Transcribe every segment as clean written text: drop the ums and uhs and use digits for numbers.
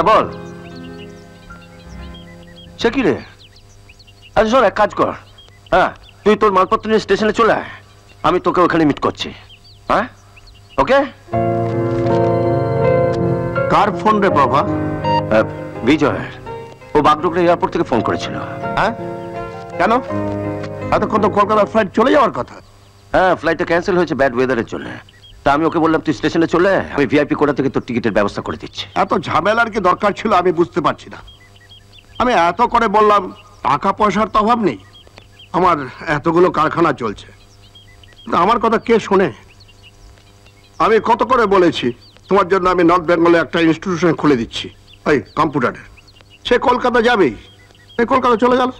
বল সে কি রে? আচ্ছা শোন, এক কাজ কর, হ্যাঁ তুই তোর মালপত্র নিয়ে স্টেশনে চলে আয়, আমি তোকে ওখানে মিট করছি। হ্যাঁ ওকে। কার ফোন রে বাবা? বিজয়ের। ও বাগডোগরা এয়ারপোর্ট থেকে ফোন করেছিল। হ্যাঁ কেন? এতক্ষণ তো কলকাতার ফ্লাইট চলে যাওয়ার কথা। হ্যাঁ ফ্লাইটটা ক্যান্সেল হয়েছে ব্যাড ওয়েদারের জন্য। তা আমি ওকে বললাম তুই স্টেশনে চলে আয়, আমি ভিআইপি কোটা থেকে তোর টিকিটের ব্যবস্থা করে দিচ্ছি। এত ঝামেলার কি দরকার ছিল আমি বুঝতে পারছি না। আমি এত করে বললাম, টাকা পয়সার তো অভাব নেই, আমার এতগুলো কারখানা চলছে, আমার কথা কে শোনে? আমি কত করে বলেছি তোমার জন্য আমি নর্থ বেঙ্গলে একটা ইনস্টিটিউশন খুলে দিচ্ছি এই কম্পিউটারের। সে কলকাতা যাবেই, এই কলকাতা চলে গেল।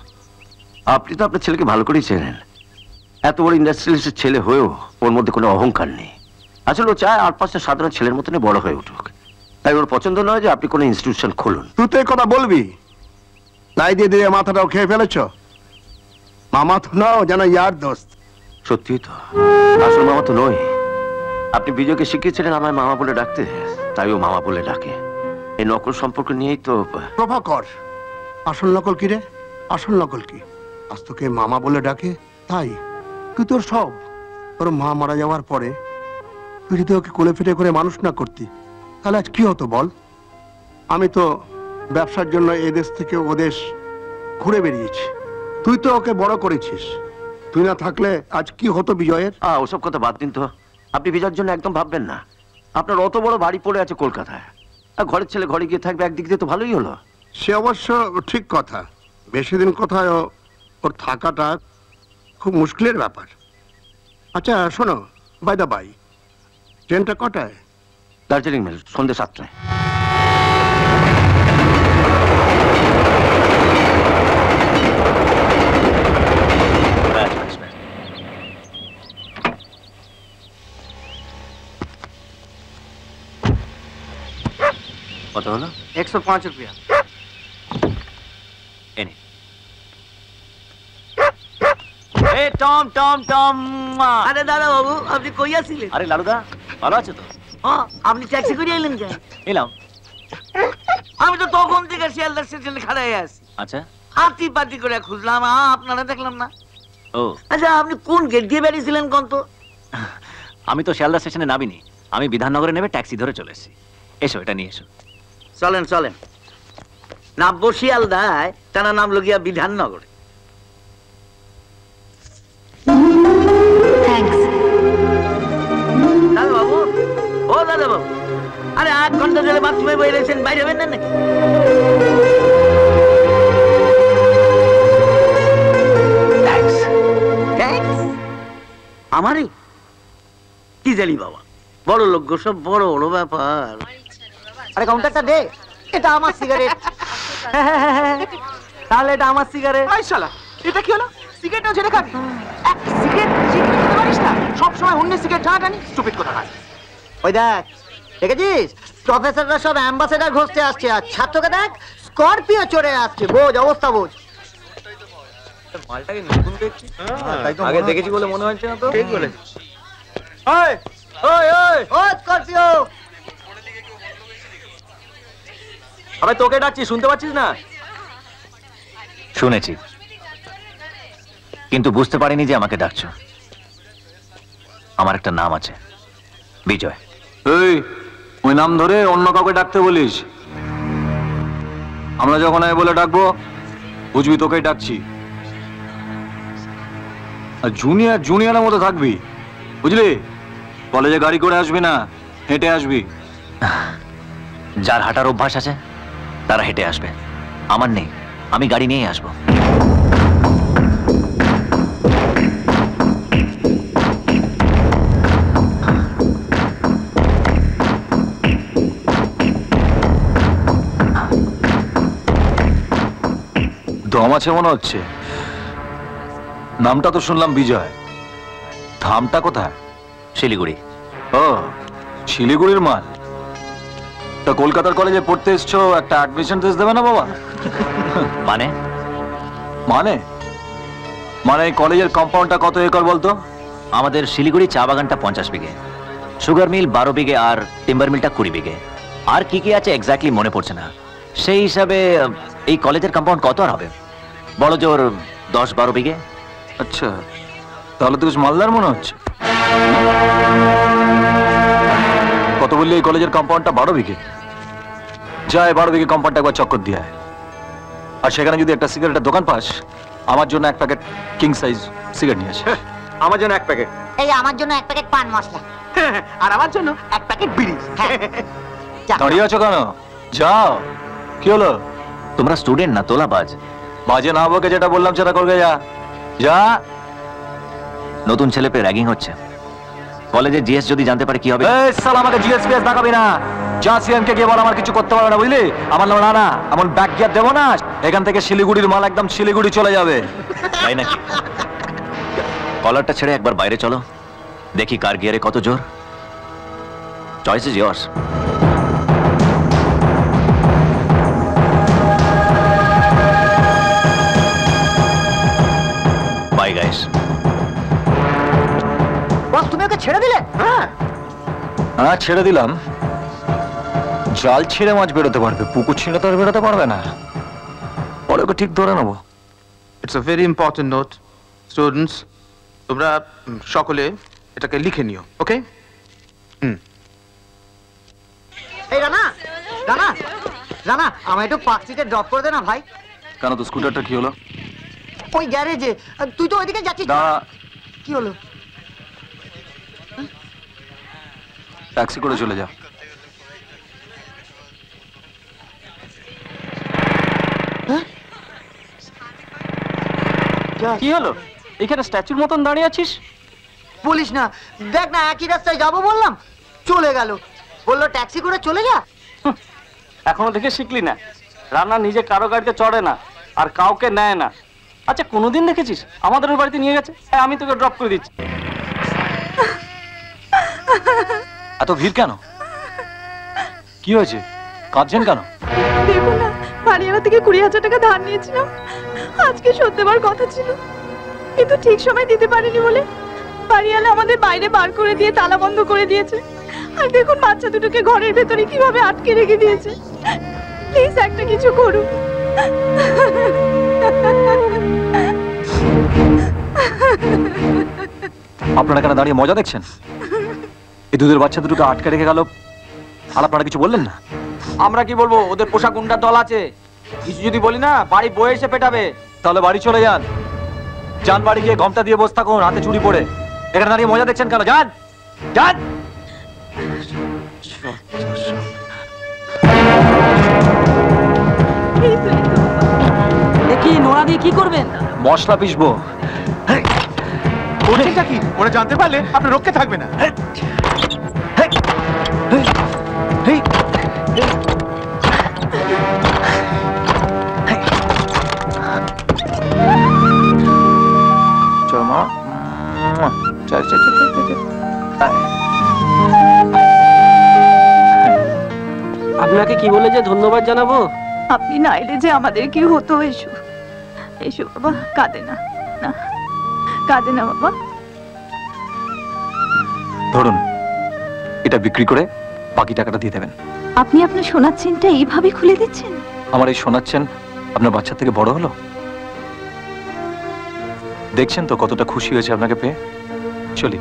আপনি তো আপনার ছেলেকে ভালো করেই চেনেন, এত বড় ইন্ডাস্ট্রিয়ালিস্টের ছেলে হয়েও ওর মধ্যে কোনো অহংকার নেই। আসলে ও চায় 8-5টা সাধারণ ছেলের মতনই বড় হয়ে উঠুক, তাই ওর পছন্দ নয় যে আপনি কোনো ইনস্টিটিউশন খুলুন। তুই তো এই কথা বলবি, নাই দিয়ে দিয়ে মাথাটাও খেয়ে ফেলেছ। মামা তো নাও যেন ইয়ার দোস্ত। সত্যি তো, আসল মামা তো নয়। আপনি বিজয়কে শিখিয়েছিলেন আমায় মামা বলে ডাকতে, তাই ও মামা বলে ডাকে। এই নকল সম্পর্ক নিয়েই তো। প্রভাকর, আসল নকল কি রে? আসল নকল কি? আজ তোকে মামা বলে ডাকে তাই তুই তোর সব। ওর মা মারা যাওয়ার পরে তুই যদি ওকে কোলে ফেটে করে মানুষ না করতি তাহলে আজ কি হতো বল? আমি তো ব্যবসার জন্য এদেশ থেকে ওদেশ ঘুরে বেরিয়েছি, তুই তো ওকে বড় করেছিস। তুই না থাকলে আজ কি হতো বিজয়ের? ওসব কথা বাদ দিন তো। আপনি বিজয়ের জন্য একদম ভাববেন না। আপনার অত বড় বাড়ি পড়ে আছে কলকাতায়, আর ঘরের ছেলে ঘরে গিয়ে থাকবে, একদিক দিয়ে তো ভালোই হলো। সে অবশ্য ঠিক কথা, বেশি দিন কোথায় ওর থাকাটা খুব মুশকিলের ব্যাপার। আচ্ছা শোনো, বাই দা বাই, ট্রেনটা কটায়? দার্জিলিং মেল সন্ধ্যে 7টায়। কত হলো? 105 रुपया। Tom Tom Tom. আরে দাদা বাবু, আপনি কই আছিলেন? আরে লালুদা ভালো আছে তো? আপনি ট্যাক্সি করে এলেন কেন? এলাম। আমি তো তখন থেকে শিয়ালদা স্টেশনে খাড়াই আছি। আচ্ছা, হাতি পাতি করে খুঁজলাম, আপনারা দেখলাম না। ও আচ্ছা, আপনি কোন গেট দিয়ে বেরিয়েছিলেন কোন তো? আমি তো শিয়ালদা স্টেশনে নামিনি, আমি বিধাননগরে নেমে ট্যাক্সি ধরে চলে এসেছি। এসো, এটা নিয়ে এসো। চলেন চলেন। নামবো শিয়ালদায়, তারা নাম লগিয়া বিধাননগরে। দাদা বাবু, ও দাদা বাবু, আরে 8 ঘন্টা ধরে বাথরুমে বই রয়েছেন, বাইরে হবেন না নাকি? আমারই কি জানি বাবা, বড় লোক সব বড় বড় ব্যাপার। আরে কাউন্টারটা দে, এটা আমার সিগারেট। তাহলে এটা আমার সিগারেট। আই শালা, এটা কি হলো? সিগারেটও ছেড়ে খাবি? এক সিগারেট ছিটকে দিতে পারিস না? সব সময় অন্য সিগারেট টানাটানি, স্টুপিড কথা না। ওই দেখ, দেখেছিস প্রফেসররা সব অ্যাম্বাসেডার ঘষতে আসছে, আর ছাত্রকে দেখ স্করপিও চড়ে আসছে। বোঝ অবস্থা, বোঝ। মালটাকে নতুন দেখছি, আগে দেখেছি বলে মনে হচ্ছে না তো। ঠিক বলেছিস। ওই ওই ওই ও স্করপিও, আবে তোকে ডাকছি, শুনতে পাচ্ছিস না? শুনেছি, কিন্তু বুঝতে পারিনি যে আমাকে ডাকছো। আমার একটা নাম আছে, বিজয়। এই ওই নাম ধরে অন্য কাউকে ডাকতে বলিস? আমরা যখন বলে ডাকবো বুঝবি তোকেই ডাকছি। আর জুনিয়র জুনিয়রের মতো থাকবি, বুঝলি? কলেজে গাড়ি করে আসবি না, হেঁটে আসবি। যার হাঁটার অভ্যাস আছে তারা হেঁটে আসবে, আমার নেই, আমি গাড়ি নিয়ে আসবো। দম আছে মনে হচ্ছে। নামটা তো শুনলাম বিজয়, ধামটা কোথায়? শিলিগুড়ি। ও, শিলিগুড়ির মাল। তা কলকাতার কলেজে পড়তে এসছো, একটা অ্যাডমিশন টেস্ট দেবে না বাবা? মানে মানে মানে এই কলেজের কম্পাউন্ডটা কত একর বলতো? আমাদের শিলিগুড়ি চা বাগানটা 50 বিঘে, সুগার মিল 12 বিঘে, আর টিম্বার মিলটা 20 বিঘে। আর কি কি আছে এক্স্যাক্টলি মনে পড়ছে না। সেই হিসাবে এই কলেজের কম্পাউন্ড কত আর হবে? বড় জোর 10-12 বিঘে। আচ্ছা, তাহলে তো বেশ মালদার মনে হচ্ছে। কত বললি এই কলেজের কম্পাউন্ডটা? 12 বিঘে। যায় 12 বিঘে কম্পাউন্ডটা একবার চক্কর দিয়ে আয়। আর সেখানে যদি একটা সিগারেটের দোকান পাস, আমার জন্য 1 প্যাকেট কিং সাইজ সিগারেট নিয়ে আসে। আমার জন্য 1 প্যাকেট। এই আমার জন্য 1 প্যাকেট পান মশলা। আর আমার জন্য 1 প্যাকেট বিড়ি। দাঁড়িয়ে আছো কেন? যাও। কি হলো? তোমরা স্টুডেন্ট না, তোলাবাজ। বাজে না বকে যেটা বললাম সেটা করবে। যা যা। নতুন ছেলে পেয়ে র্যাগিং হচ্ছে। কলেজের জিএস যদি জানতে পারে কি হবে? এই শালা, আমাকে জিএস পিএস দেখাবি না। যা সিএমকে গিয়ে বল আমার কিছু করতে পারবে না, বুঝলি? আমার নাম রানা। এমন ব্যাক গিয়ার দেবো না, এখান থেকে শিলিগুড়ির মাল একদম শিলিগুড়ি চলে যাবে। তাই নাকি? কলারটা ছেড়ে একবার বাইরে চলো, দেখি কার গিয়ারে কত জোর। Choice is yours. Bye guys. বস তুমি ওকে ছেড়ে দিলে? হ্যাঁ, ছেড়ে দিলাম। জাল ছিঁড়ে মাছ বেরোতে পারবে, পুকুর ছিঁড়ে তো আর বেরোতে পারবে না। পরে ওকে ঠিক ধরে নেবো। It's a very important note, students. তোমরা সকলে এটাকে লিখে নিও, ওকে? এই রানা, রানা, রানা, আমায় একটু পার্ক স্ট্রিটে ড্রপ করে দে না ভাই। কেন, তো স্কুটারটা কি হলো? ওই গ্যারেজে। তুই তো ওইদিকে যাচ্ছিস। দাঁড়া। কি হলো? ট্যাক্সি করে চলে যা। কি হলো? এখানে স্ট্যাচুর মতন দাঁড়িয়ে আছিস? বলিস না, দেখ না একই রাস্তায় যাবো বললাম, চলে গেল। বললো ট্যাক্সি করে চলে যা। এখনো দেখে শিখলি না? রান্না নিজে কারো গাড়িতে চড়ে না আর কাউকে নেয় না। আচ্ছা, কোনোদিন দেখেছিস আমাদের ওই বাড়িতে নিয়ে গেছে? হ্যাঁ, আমি তোকে ড্রপ করে দিচ্ছি। এত ভিড় কেন? কি হয়েছে? কাঁদছেন কেন? দেখো না, বাড়িওয়ালা থেকে 20,000 টাকা ধার নিয়েছিলাম। আজকে শোধ দেওয়ার কথা ছিল, কিন্তু ঠিক সময় দিতে পারিনি বলে বাড়িওয়ালা আমাদের বাইরে বার করে দিয়ে তালা বন্ধ করে দিয়েছে। আর দেখুন বাচ্চা দুটোকে ঘরের ভেতরে কিভাবে আটকে রেখে দিয়েছে। প্লিজ একটা কিছু করুন। আপনারা কেন দাঁড়িয়ে মজা দেখছেন? এই দুধের বাচ্চা দুটোকে আটকে রেখে গেল, আর আপনারা কিছু বললেন না? আমরা কি বলবো? ওদের পোষা গুন্ডার দল আছে, কিছু যদি বলি না বাড়ি বয়ে এসে পেটাবে। তাহলে বাড়ি চলে যান। যান বাড়ি গিয়ে ঘমটা দিয়ে বসে থাকুন, হাতে চুরি পড়ে। এখানে দাঁড়িয়ে মজা দেখছেন কেন? যান যান। কি নোড়া দিয়ে কি করবেন? মশলা পিসবো। ওটা কি? ওরা জানতে পারলে আপনার রক্ষে থাকবে না। চল মা, চল চল চল চল। আপনাকে কি বলে যে ধন্যবাদ জানাবো? আপনি না এলে যে আমাদের কি হতো। এসো এসো বাবা, কাঁদে না, না কাঁদে না বাবা। ধরুন, এটা বিক্রি করে বাকি টাকাটা দিয়ে দেবেন। আপনি আপনার সোনার চেনটা এইভাবে খুলে দিচ্ছেন? আমার এই সোনার চেন আপনার বাচ্চা থেকে বড় হলো। দেখছেন তো কতটা খুশি হয়েছে আপনাকে পেয়ে। চলি।